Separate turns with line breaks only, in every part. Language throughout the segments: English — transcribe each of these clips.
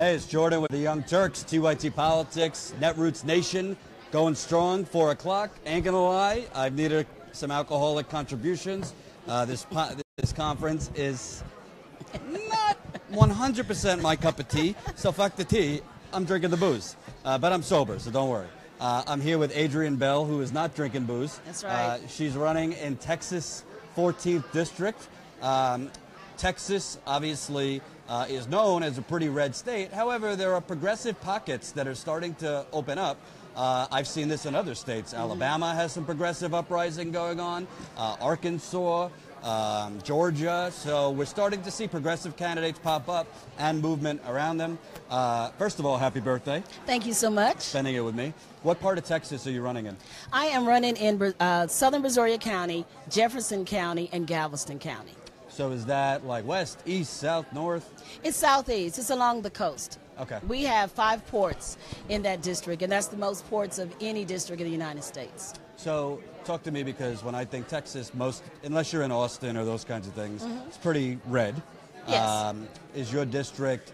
Hey, it's Jordan with the Young Turks, TYT Politics, Netroots Nation, going strong, 4 o'clock. Ain't gonna lie, I've needed some alcoholic contributions. This conference is not 100% my cup of tea, so fuck the tea, I'm drinking the booze. But I'm sober, so don't worry. I'm here with Adrienne Bell, who is not drinking booze.
That's right.
She's running in Texas 14th District. Texas, obviously, is known as a pretty red state. However, there are progressive pockets that are starting to open up. I've seen this in other states. Alabama has some progressive uprising going on, Arkansas, Georgia. So we're starting to see progressive candidates pop up and movement around them. First of all, happy birthday.
Thank you so much.
Spending it with me. What part of Texas are you running in?
I am running in southern Brazoria County, Jefferson County, and Galveston County.
So is that like west, east, south, north?
It's southeast. It's along the coast.
Okay.
We have 5 ports in that district, and that's the most ports of any district in the United States.
So talk to me, because when I think Texas, unless you're in Austin or those kinds of things, it's pretty red.
Yes.
Is your district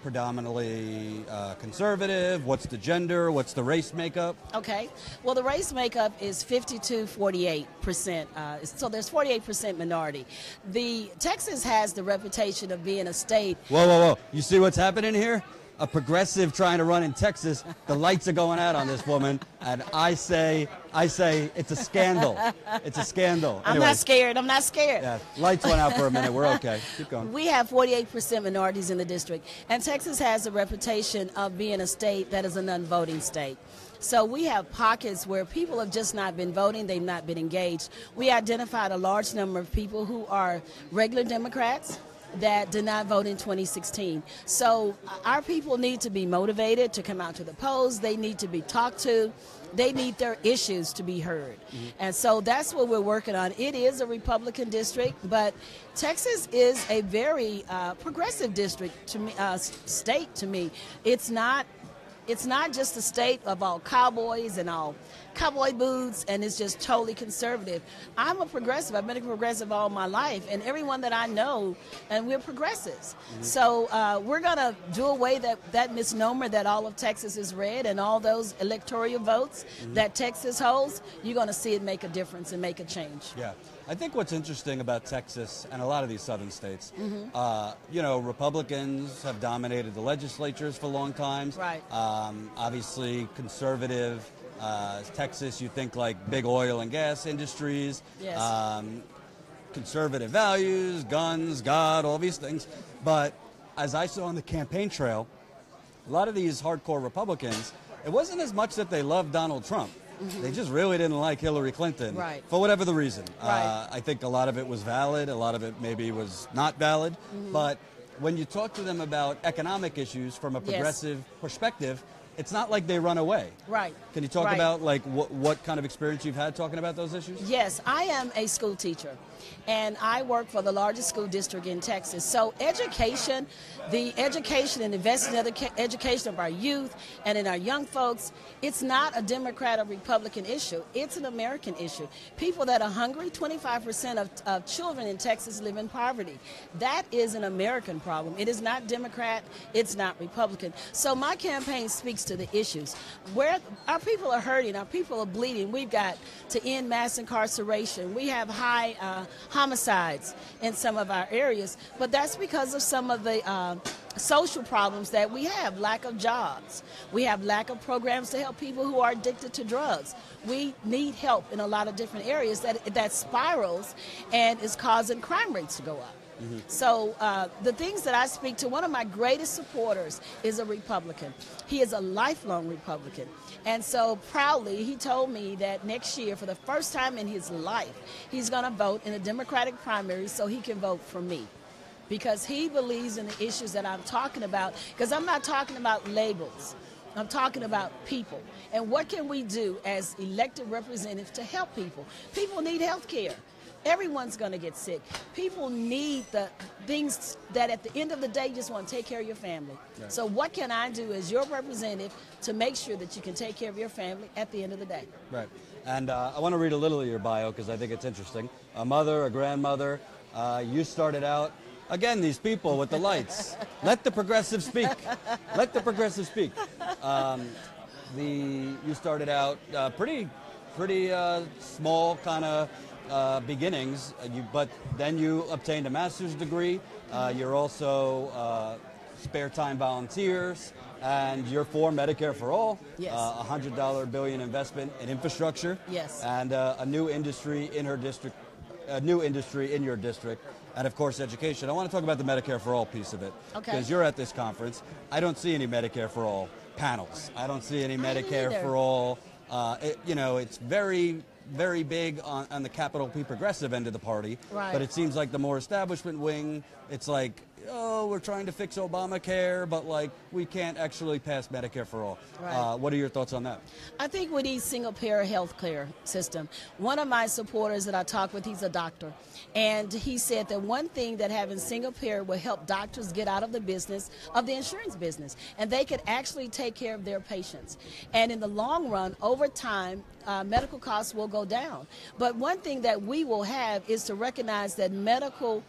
predominantly conservative? What's the gender? What's the race makeup?
Okay. Well, the race makeup is 52-48%. So there's 48% minority. Texas has the reputation of being a state.
Whoa, whoa, whoa. You see what's happening here? A progressive trying to run in Texas, the lights are going out on this woman, and I say it's a scandal. It's a scandal.
I'm not scared. I'm not scared.
Yeah, lights went out for a minute. We're okay. Keep going.
We have 48% minorities in the district, and Texas has a reputation of being a state that is a non-voting state. So we have pockets where people have just not been voting, they've not been engaged. We identified a large number of people who are regular Democrats that did not vote in 2016. So our people need to be motivated to come out to the polls. They need to be talked to. They need their issues to be heard. And so that's what we're working on. It is a Republican district, but Texas is a very progressive district to me, state to me. It's not just a state of all cowboys and all cowboy boots, and it's just totally conservative. I'm a progressive. I've been a progressive all my life, and everyone that I know, and we're progressives. So we're going to do away that misnomer that all of Texas is red, and all those electoral votes that Texas holds, you're going to see it make a difference and make a change.
Yeah. I think what's interesting about Texas and a lot of these southern states, Republicans have dominated the legislatures for long times.
Right.
Obviously, conservative. Texas, you think like big oil and gas industries.
Yes.
Conservative values, guns, God, all these things. But as I saw on the campaign trail, a lot of these hardcore Republicans, it wasn't as much that they loved Donald Trump. They just really didn't like Hillary Clinton,
right,
for whatever the reason.
Right.
I think a lot of it was valid, a lot of it maybe was not valid. But when you talk to them about economic issues from a progressive perspective, it's not like they run away.
Right.
Can you talk
right.
about like what kind of experience you've had talking about those issues?
Yes, I am a school teacher, and I work for the largest school district in Texas. So education, the education and investing in the education of our youth and in our young folks, it's not a Democrat or Republican issue. It's an American issue. People that are hungry, 25% of children in Texas live in poverty. That is an American problem. It is not Democrat. It's not Republican. So my campaign speaks to the issues. Where our people are hurting, our people are bleeding. We've got to end mass incarceration. We have high homicides in some of our areas, but that's because of some of the social problems that we have. Lack of jobs. We have lack of programs to help people who are addicted to drugs. We need help in a lot of different areas that spirals and is causing crime rates to go up. So the things that I speak to, one of my greatest supporters is a Republican. He is a lifelong Republican. And so proudly, he told me that next year, for the first time in his life, he's going to vote in a Democratic primary so he can vote for me. Because he believes in the issues that I'm talking about, because I'm not talking about labels. I'm talking about people. And what can we do as elected representatives to help people? People need health care. Everyone's going to get sick. People need the things that at the end of the day you just want to take care of your family. Right. So what can I do as your representative to make sure that you can take care of your family at the end of the day?
Right. And I want to read a little of your bio because I think it's interesting. A mother, a grandmother. You started out Again, these people with the lights. Let the progressive speak. Let the progressive speak. You started out pretty small kind of beginnings, but then you obtained a master's degree. You're also spare time volunteers, and you're for Medicare for All.
Yes.
$100 billion investment in infrastructure.
Yes.
And a new industry in her district, a new industry in your district, and of course education. I want to talk about the Medicare for All piece of it.
Okay.
Because you're at this conference. I don't see any Medicare for All panels. I don't see any Medicare for All. It's very, very big on the capital P progressive end of the party.
Right.
But it seems like the more establishment wing, it's like, oh, we're trying to fix Obamacare, but like we can't actually pass Medicare for All.
Right.
What are your thoughts on that?
I think we need single-payer health care system. One of my supporters that I talked with, he's a doctor, and he said that one thing that having single-payer will help doctors get out of the business of the insurance business, and they could actually take care of their patients. And in the long run, over time, medical costs will go down. But one thing that we will have is to recognize that medical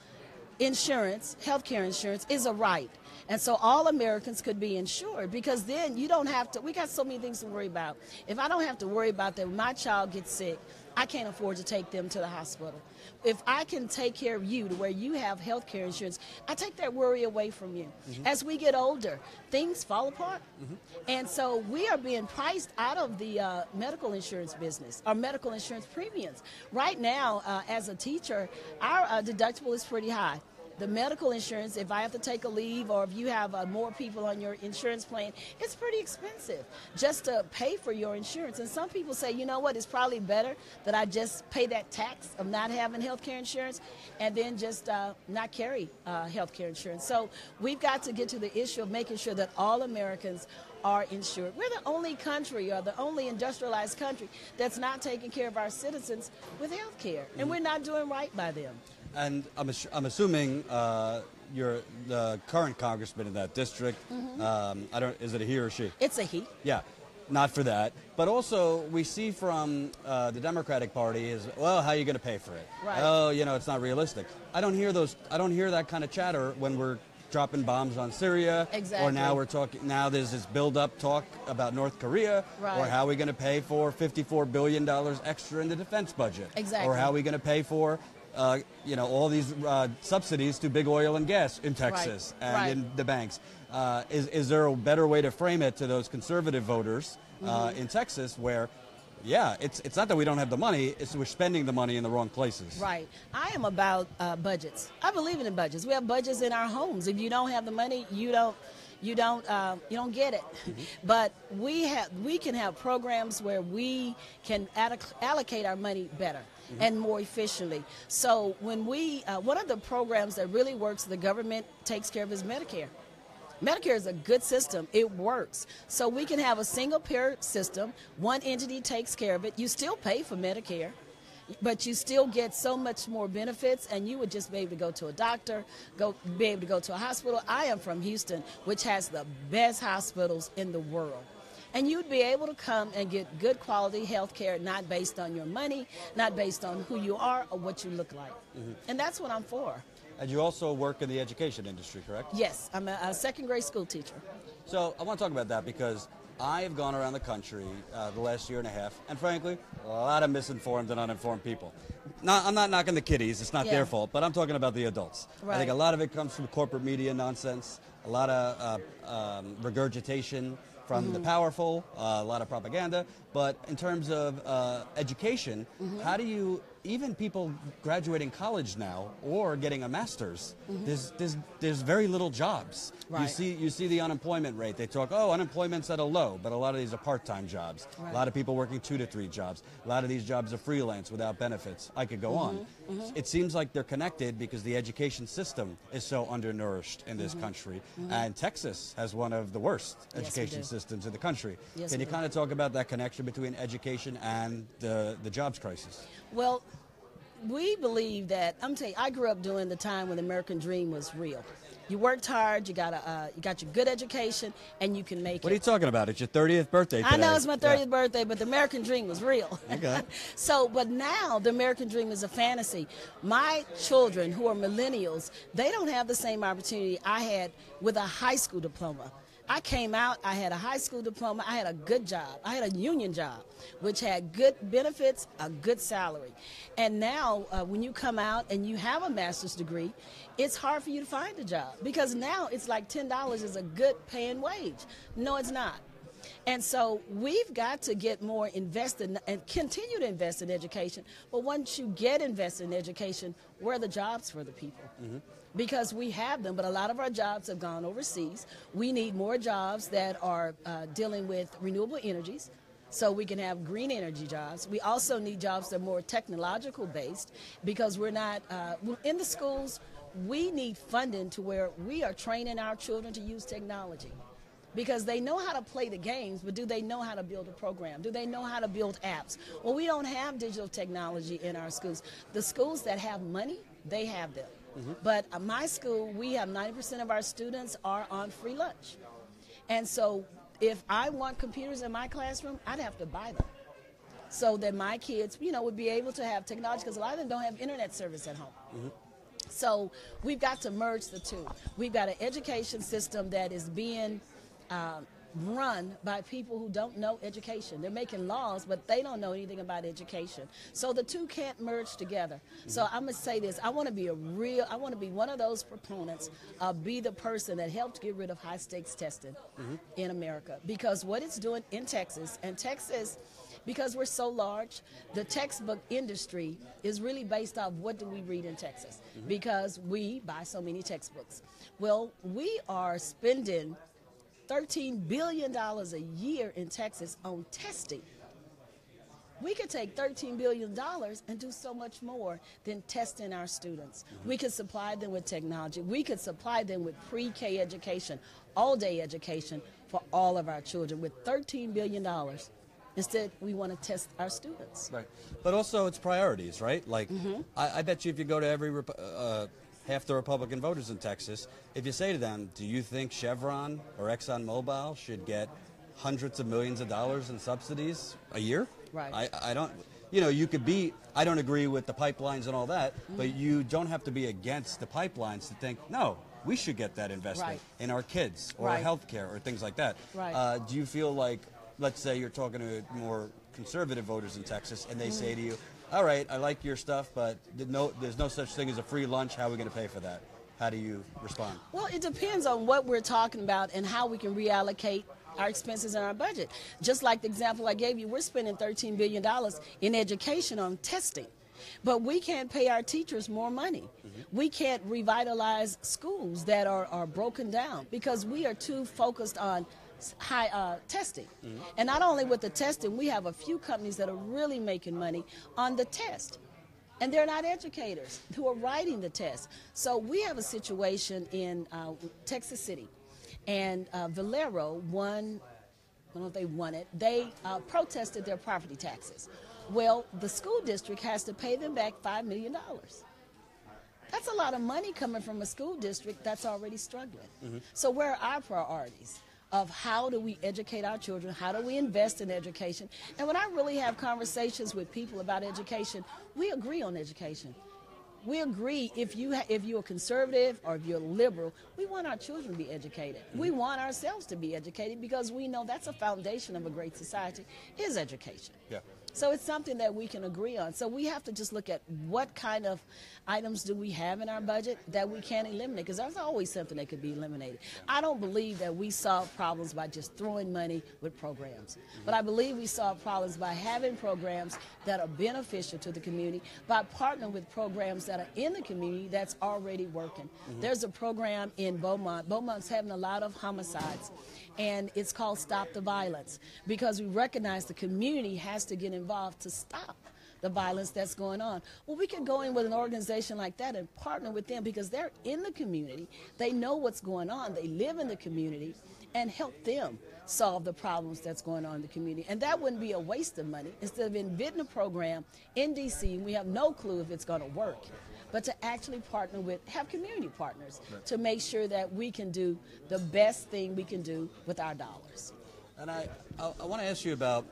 insurance, healthcare insurance, is a right. And so all Americans could be insured, because then you don't have to, we got so many things to worry about. If I don't have to worry about that when my child gets sick, I can't afford to take them to the hospital. If I can take care of you to where you have health care insurance, I take that worry away from you. Mm-hmm. As we get older, things fall apart. Mm-hmm. And so we are being priced out of the medical insurance business, our medical insurance premiums. Right now, as a teacher, our deductible is pretty high. The medical insurance, if I have to take a leave or if you have more people on your insurance plan, it's pretty expensive just to pay for your insurance. And some people say, you know what, it's probably better that I just pay that tax of not having health care insurance and then just not carry health care insurance. So we've got to get to the issue of making sure that all Americans are insured. We're the only country, or the only industrialized country, that's not taking care of our citizens with health care, and we're not doing right by them.
And I'm assuming you're the current congressman in that district. Mm-hmm. Is it a he or she?
It's a he.
Yeah, not for that. But also, we see from the Democratic Party is, well, how are you going to pay for it?
Right.
Oh, it's not realistic. I don't hear that kind of chatter when we're dropping bombs on Syria.
Exactly.
Or now there's this build-up talk about North Korea.
Right.
Or how are we going to pay for $54 billion extra in the defense budget?
Exactly.
Or how are we going to pay for all these subsidies to big oil and gas in Texas and in the banks. Is there a better way to frame it to those conservative voters in Texas where, it's not that we don't have the money, it's that we're spending the money in the wrong places.
Right. I am about budgets. I believe in budgets. We have budgets in our homes. If you don't have the money, you don't get it. Mm-hmm. But we can have programs where we can allocate our money better. Mm-hmm. And more efficiently. So when one of the programs that really works, the government takes care of is Medicare. Medicare is a good system. It works. So we can have a single-payer system. One entity takes care of it. You still pay for Medicare, but you still get so much more benefits, and you would just be able to go to a doctor, be able to go to a hospital. I am from Houston, which has the best hospitals in the world. And you'd be able to come and get good quality health care, not based on your money, not based on who you are or what you look like. Mm-hmm. And that's what I'm for.
And you also work in the education industry, correct?
Yes, I'm a second grade school teacher.
So I want to talk about that because I've gone around the country the last year and a half, and frankly, a lot of misinformed and uninformed people. I'm not knocking the kiddies, it's not their fault, but I'm talking about the adults. Right. I think a lot of it comes from corporate media nonsense, a lot of regurgitation from the powerful, a lot of propaganda. But in terms of education, how do you, even people graduating college now or getting a master's, there's very little jobs. Right. You see the unemployment rate. They talk, unemployment's at a low, but a lot of these are part-time jobs. Right. A lot of people working 2 to 3 jobs. A lot of these jobs are freelance without benefits. I could go on. It seems like they're connected because the education system is so undernourished in this country. And Texas has one of the worst education systems in the country. Yes, can you kind of talk about that connection between education and the jobs crisis?
Well, we believe that, I grew up during the time when the American dream was real. You worked hard, you got your good education, and you can make it.
What are you talking about? It's your 30th birthday today.
I know it's my 30th birthday, but the American dream was real.
Okay.
So, but now the American dream is a fantasy. My children, who are millennials, they don't have the same opportunity I had with a high school diploma. I came out, I had a high school diploma, I had a good job. I had a union job, which had good benefits, a good salary. And now, when you come out and you have a master's degree, it's hard for you to find a job because now it's like $10 is a good paying wage. No, it's not. And so we've got to get more invested and continue to invest in education. But once you get invested in education, where are the jobs for the people? Mm-hmm. Because we have them, but a lot of our jobs have gone overseas. We need more jobs that are dealing with renewable energies so we can have green energy jobs. We also need jobs that are more technological based because we're not, in the schools, we need funding to where we are training our children to use technology. Because they know how to play the games, but do they know how to build a program? Do they know how to build apps? Well, we don't have digital technology in our schools. The schools that have money, they have them. Mm-hmm. But my school, we have 90% of our students are on free lunch. And so if I want computers in my classroom, I'd have to buy them so that my kids, would be able to have technology because a lot of them don't have internet service at home. Mm-hmm. So we've got to merge the two. We've got an education system that is being run by people who don't know education. They're making laws, but they don't know anything about education. So the two can't merge together. Mm-hmm. So I'm going to say this. I want to be one of those proponents, be the person that helped get rid of high-stakes testing mm-hmm. in America. Because what it's doing in Texas, and Texas, because we're so large, the textbook industry is really based off what do we read in Texas. Mm-hmm. Because we buy so many textbooks. Well, we are spending $13 billion a year in Texas on testing. We could take $13 billion and do so much more than testing our students. Mm-hmm. We could supply them with technology. We could supply them with pre-K education, all-day education for all of our children with $13 billion. Instead, we want to test our students.
Right. But also it's priorities, right? Like, mm-hmm. I bet you if you go to every half the Republican voters in Texas, if you say to them, do you think Chevron or ExxonMobil should get hundreds of millions of dollars in subsidies a year?
Right.
I don't, you could be, I don't agree with the pipelines and all that, mm-hmm. but you don't have to be against the pipelines to think, no, we should get that investment in our kids or
right.
health care or things like that.
Right.
Do you feel like, let's say you're talking to more conservative voters in Texas and they mm-hmm. say to you, all right, I like your stuff, but there's no such thing as a free lunch. How are we going to pay for that? How do you respond?
Well, it depends on what we're talking about and how we can reallocate our expenses in our budget. Just like the example I gave you, we're spending $13 billion in education on testing. But we can't pay our teachers more money. Mm-hmm. We can't revitalize schools that are broken down because we are too focused on high testing. Mm-hmm. And not only with the testing, we have a few companies that are really making money on the test. And they're not educators who are writing the test. So we have a situation in Texas City. And Valero won, I don't know if they won it, they protested their property taxes. Well, the school district has to pay them back $5 million. That's a lot of money coming from a school district that's already struggling. Mm-hmm. So where are our priorities? Of how do we educate our children, how do we invest in education. And when I really have conversations with people about education, we agree on education. We agree if you're conservative or if you're liberal, we want our children to be educated. Mm-hmm. We want ourselves to be educated because we know that's a foundation of a great society, is education.
Yeah.
So it's something that we can agree on. So we have to just look at what kind of items do we have in our budget that we can't eliminate, because there's always something that could be eliminated. I don't believe that we solve problems by just throwing money with programs. But I believe we solve problems by having programs that are beneficial to the community, by partnering with programs that are in the community that's already working. Mm-hmm. There's a program in Beaumont. Beaumont's having a lot of homicides, and it's called Stop the Violence, because we recognize the community has to get involved to stop the violence that's going on. Well, we can go in with an organization like that and partner with them because they're in the community. They know what's going on. They live in the community, and help them solve the problems that's going on in the community. And that wouldn't be a waste of money. Instead of inventing a program in D.C., we have no clue if it's going to work. but to actually partner with, have community partners to make sure that we can do the best thing we can do with our dollars.
And I want to ask you about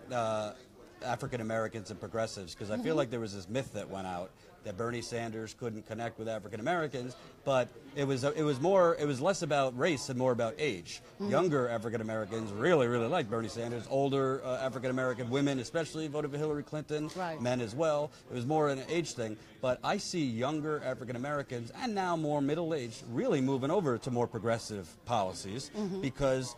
African Americans and progressives, because I feel like there was this myth that went out that Bernie Sanders couldn't connect with African Americans, but it was less about race and more about age. Younger African Americans really liked Bernie Sanders. Older African American women, especially, voted for Hillary Clinton.
Right.
Men as well. It was more an age thing. But I see younger African Americans and now more middle aged really moving over to more progressive policies because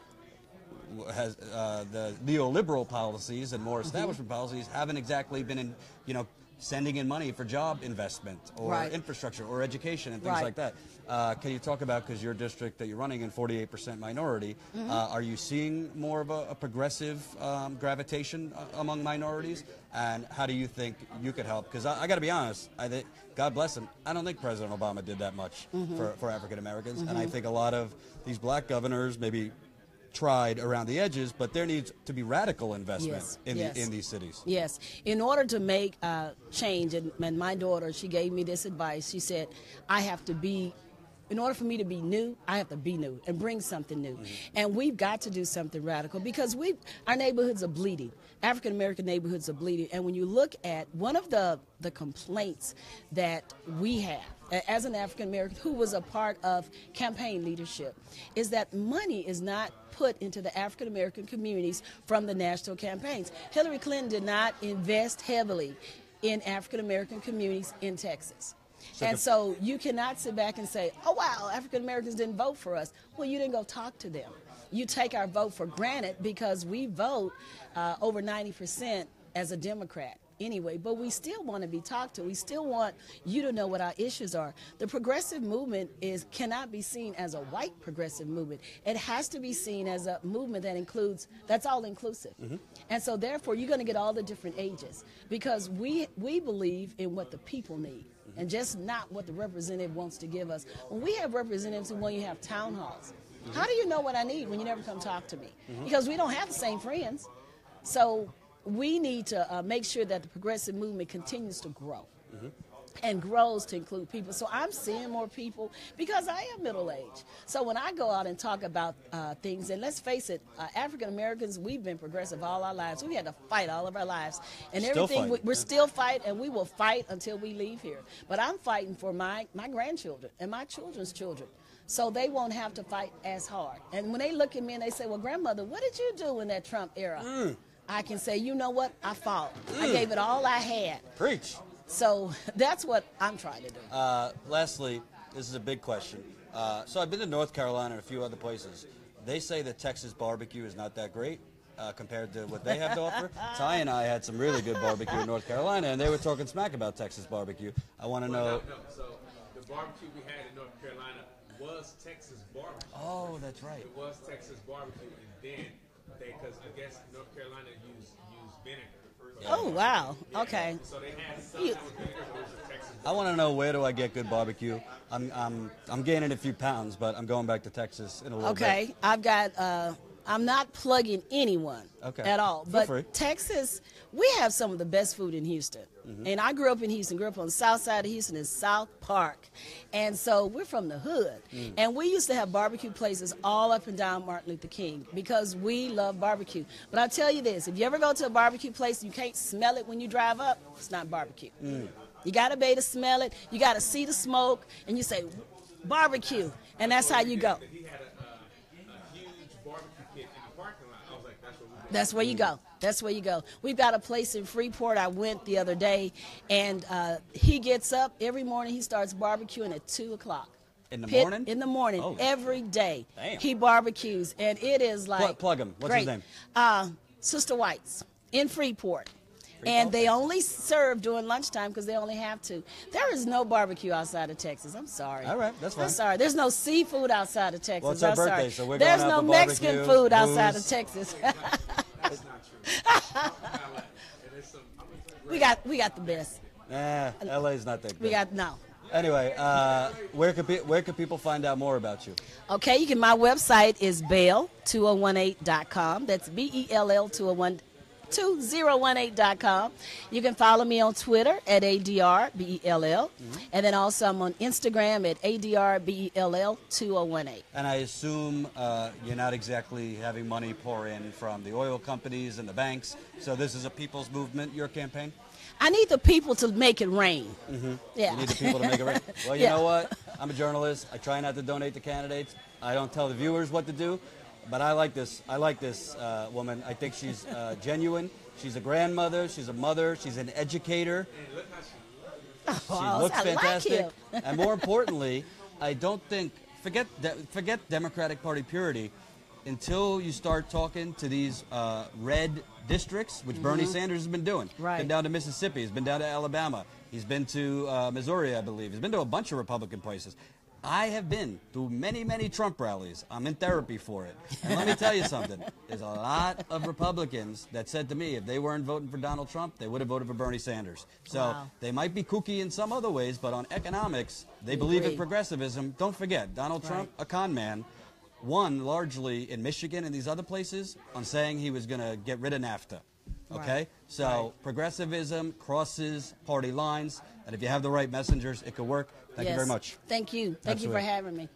the neoliberal policies and more establishment policies haven't exactly been sending in money for job investment or infrastructure or education and things like that. Can you talk about, because your district that you're running in 48% minority, are you seeing more of a progressive gravitation among minorities? And how do you think you could help? Because I got to be honest, I think, God bless him, I don't think President Obama did that much for African Americans. And I think a lot of these black governors maybe tried around the edges, but there needs to be radical investment in these cities.
Yes. In order to make change, and my daughter, she gave me this advice. She said, in order for me to be new, I have to be new and bring something new. And we've got to do something radical because our neighborhoods are bleeding. African American neighborhoods are bleeding. And when you look at one of the complaints that we have as an African American who was a part of campaign leadership is that money is not put into the African American communities from the national campaigns. Hillary Clinton did not invest heavily in African American communities in Texas. So you cannot sit back and say, oh, wow, African Americans didn't vote for us. Well, you didn't go talk to them. You take our vote for granted because we vote over 90% as a Democrat anyway, but we still want to be talked to. We still want you to know what our issues are. The progressive movement cannot be seen as a white progressive movement. It has to be seen as a movement that's all inclusive. And so therefore you're going to get all the different ages because we believe in what the people need. And just not what the representative wants to give us. When we have representatives who want you to have town halls, how do you know what I need when you never come talk to me? Because we don't have the same friends. So we need to make sure that the progressive movement continues to grow and grows to include people. So I'm seeing more people because I am middle-aged. So when I go out and talk about things, and let's face it, African Americans, we've been progressive all our lives. We had to fight all of our lives. And everything, we're still fighting, and we will fight until we leave here. But I'm fighting for my grandchildren and my children's children, so they won't have to fight as hard. And when they look at me and they say, well, grandmother, what did you do in that Trump era? I can say, you know what? I fought. I gave it all I had.
Preach.
So that's what I'm trying to do.
Lastly, this is a big question. So I've been to North Carolina and a few other places. They say that Texas barbecue is not that great compared to what they have to offer. Ty and I had some really good barbecue in North Carolina, and they were talking smack about Texas barbecue. I want to know.
No. So the barbecue we had in North Carolina was Texas barbecue.
Oh, that's right.
It was Texas barbecue, and then because I guess North Carolina used vinegar.
Oh, wow. Okay.
So they had some that was vinegar, but it was Texas.
I want to know, where do I get good barbecue? I'm gaining a few pounds, but I'm going back to Texas in a little bit.
Okay. I've got I'm not plugging anyone at all.
Feel
But
free.
Texas, we have some of the best food in Houston. And I grew up in Houston, grew up on the south side of Houston in South Park. And so we're from the hood. And we used to have barbecue places all up and down Martin Luther King because we love barbecue. But I'll tell you this, if you ever go to a barbecue place and you can't smell it when you drive up, it's not barbecue. You got to be able to smell it. You got to see the smoke. And you say, barbecue. And that's how you go.
He had a huge barbecue pit in the parking lot. I was like, that's what we did.
That's where you go. That's where you go. We've got a place in Freeport. I went the other day, and he gets up every morning. He starts barbecuing at 2 o'clock.
In the morning?
In the morning,
Oh.
every day.
Damn.
He barbecues, and it is like
Plug him. What's his
great.
name?
Sister White's in Freeport. And they only serve during lunchtime because they only have to. There is no barbecue outside of Texas. I'm sorry.
All right, that's fine.
I'm sorry. There's no seafood outside of Texas.
Well, it's our
I'm
birthday,
sorry.
so we're
There's
going out
no
for
Mexican
barbecue,
food outside
booze.
of Texas.
That's not true. And there's some,
we got the best.
LA's not that good.
We got no.
Anyway, where could people find out more about you?
Okay, my website is bell2018.com. That's BELL 218.com. You can follow me on Twitter at ADRBELL. And then also I'm on Instagram at ADRBELL2018.
And I assume you're not exactly having money pour in from the oil companies and the banks. So this is a people's movement, your campaign?
I need the people to make it rain. Yeah.
You need the people to make it rain. Well, you know what? I'm a journalist. I try not to donate to candidates. I don't tell the viewers what to do. But I like this. I like this woman. I think she's genuine. She's a grandmother. She's a mother. She's an educator. She looks fantastic. Like and more importantly, I don't think, forget Democratic Party purity, until you start talking to these red districts, which Bernie Sanders has been doing.
Right.
Been down to Mississippi. He's been down to Alabama. He's been to Missouri, I believe. He's been to a bunch of Republican places. I have been to many, many Trump rallies. I'm in therapy for it. And let me tell you something. There's a lot of Republicans that said to me if they weren't voting for Donald Trump, they would have voted for Bernie Sanders. So they might be kooky in some other ways, but on economics, they believe in progressivism. Don't forget, Donald Trump, a con man, won largely in Michigan and these other places on saying he was going to get rid of NAFTA. Okay? So progressivism crosses party lines, and if you have the right messengers, it could work. Thank you very much.
Thank you. Thank you for having me.